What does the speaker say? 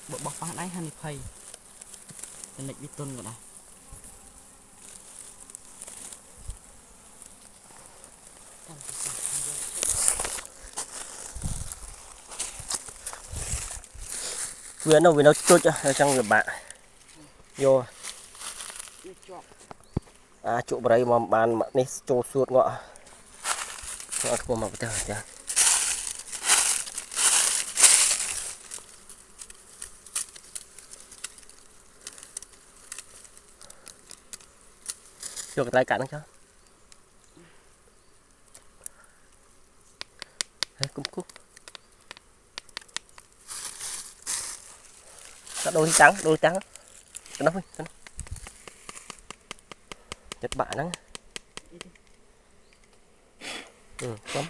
bộ bọc phá đáy hành phây tên lịch vi tuân của này vừa nó chút cho trong người bạn vô chỗ đây mà bàn mà này chỗ suốt ngọ không mà bây giờ cho cái tay cắn cho đấy cúc đôi trắng cái nó chất bạn đó không